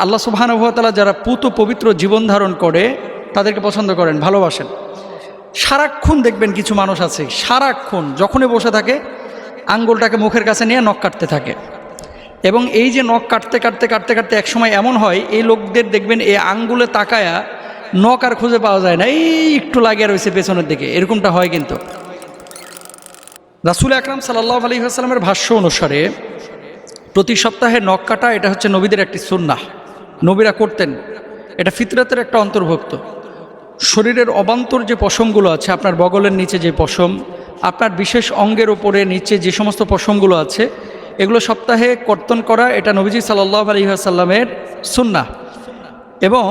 আল্লাহ সুবহানাহু ওয়া তাআলা যারা পুত পবিত্র জীবন ধারণ করে তাদেরকে পছন্দ করেন, ভালোবাসেন। সারাক্ষণ দেখবেন কিছু মানুষ আছে সারাক্ষণ যখনই বসে থাকে আঙ্গুলটাকে মুখের কাছে নিয়ে নখ কাটতে থাকে, এবং এই যে নখ কাটতে কাটতে কাটতে কাটতে একসময় এমন হয় এই লোকদের দেখবেন এই আঙ্গুলে তাকায়া নখ আর খুঁজে পাওয়া যায় না, এই একটু লাগিয়ে রয়েছে পেছনের দিকে, এরকমটা হয়। কিন্তু রাসূল আকরাম সাল্লাল্লাহু আলাইহি ওয়াসাল্লামের ভাষ্য অনুসারে প্রতি সপ্তাহে নখ কাটা এটা হচ্ছে নবীদের একটি সুন্নাহ, নবীরা করতেন, এটা ফিতরাতের একটা অন্তর্ভুক্ত। শরীরের অবান্তর যে পশমগুলো আছে, আপনার বগলের নিচে যে পশম, আপনার বিশেষ অঙ্গের ওপরে নিচে যে সমস্ত পশমগুলো আছে, এগুলো সপ্তাহে কর্তন করা এটা নবীজি সাল্লাল্লাহু আলাইহি ওয়াসাল্লামের সুন্নাহ। এবং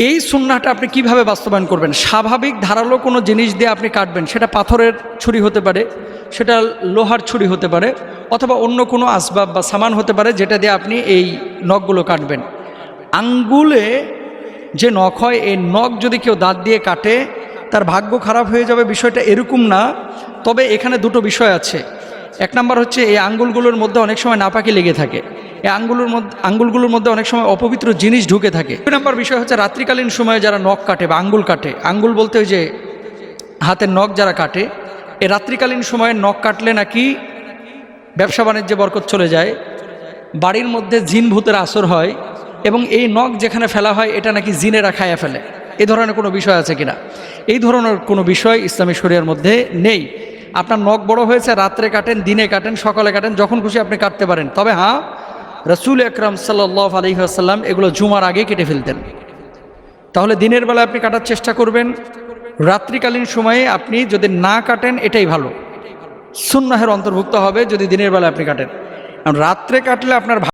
এই সুন্নাহটা আপনি কিভাবে বাস্তবায়ন করবেন? স্বাভাবিক ধারালো কোনো জিনিস দিয়ে আপনি কাটবেন, সেটা পাথরের ছুরি হতে পারে, সেটা লোহার ছুরি হতে পারে, অথবা অন্য কোনো আসবাব বা সামান হতে পারে যেটা দিয়ে আপনি এই নখগুলো কাটবেন। আঙ্গুলে যে নখ হয়, এই নখ যদি কেউ দাঁত দিয়ে কাটে তার ভাগ্য খারাপ হয়ে যাবে, বিষয়টা এরকম না। তবে এখানে দুটো বিষয় আছে। এক নাম্বার হচ্ছে এই আঙ্গুলগুলোর মধ্যে অনেক সময় নাপাকি লেগে থাকে, এই আঙ্গুলগুলোর মধ্যে অনেক সময় অপবিত্র জিনিস ঢুকে থাকে। দুই নাম্বার বিষয় হচ্ছে রাত্রিকালীন সময়ে যারা নখ কাটে বা আঙ্গুল কাটে, আঙ্গুল বলতে ওই যে হাতের নখ যারা কাটে, এই রাত্রিকালীন সময়ে নখ কাটলে নাকি ব্যবসা বাণিজ্যে বরকত চলে যায়, বাড়ির মধ্যে জিন ভূতের আসর হয়, এবং এই নখ যেখানে ফেলা হয় এটা নাকি জিনেরা খায়া ফেলে। এই ধরনের কোনো বিষয় আছে কিনা? এই ধরনের কোনো বিষয় ইসলামী শরিয়ার মধ্যে নেই। আপনার নখ বড় হয়েছে, রাত্রে কাটেন, দিনে কাটেন, সকালে কাটেন, যখন খুশি আপনি কাটতে পারেন। তবে হ্যাঁ, রাসূল আকরাম সাল্লাল্লাহু আলাইহি ওয়াসাল্লাম এগুলো জুমার আগে কেটে ফেলতেন। তাহলে দিনের বেলা আপনি কাটার চেষ্টা করবেন, রাত্রিকালীন সময়ে আপনি যদি না কাটেন এটাই ভালো, সুন্নাহের অন্তর্ভুক্ত হবে যদি দিনের বেলা আপনি কাটেন। রাত্রে কাটলে আপনার